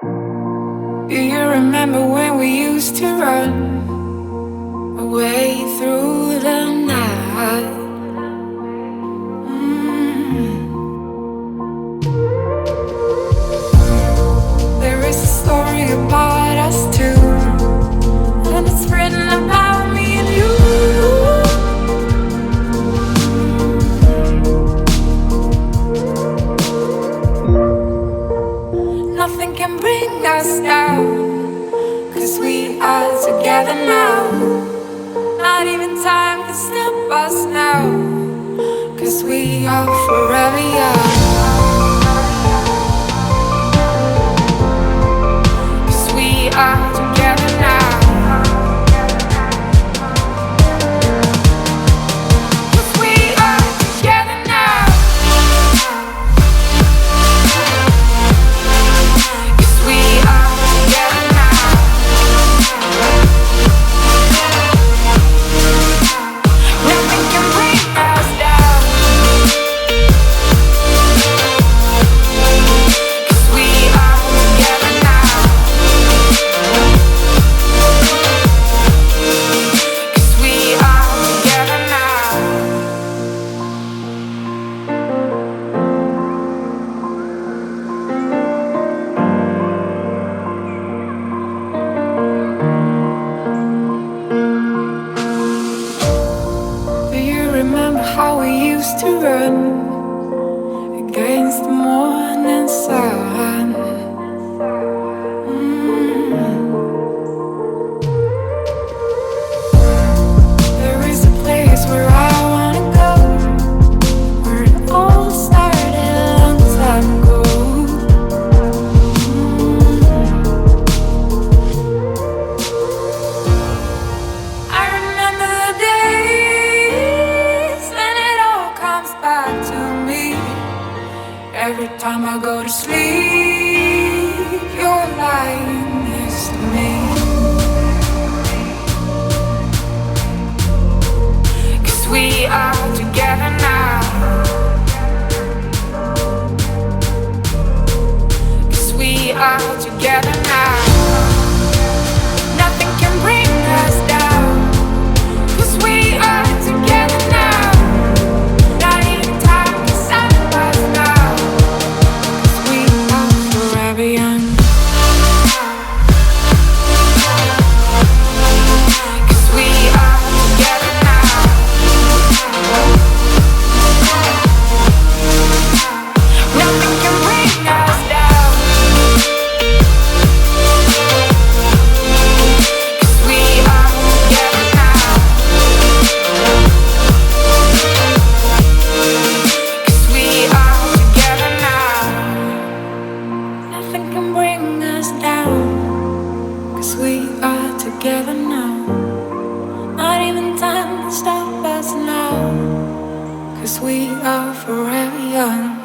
Do you remember when we used to run away through the night? There is a story about us two, and it's written about me and you. Nothing can bring us down, 'cause we are together now. Not even time can stop us now, 'cause we are forever young. 'Cause we are together now. 'Cause we are together now. 'Cause we are together now. Nothing can bring us down. 'Cause we are together now. 'Cause we are together now. Do you remember how we used to run against the morning sun? There is a place where I wanna go, where it all started a long time ago. I remember the days, and it all comes back to me. Every time I go to sleep, you're lying next to me. 'Cause we are together now. 'Cause we are together now. Nothing can bring us down. 'Cause we are together now. Not even time can stop us now. 'Cause we are forever young. 'Cause we are together now. Nothing can bring us down. 'Cause we are together now. 'Cause we are together now. Nothing can bring us down. 'Cause we are together now. Not even time can stop us now. 'Cause we are forever young.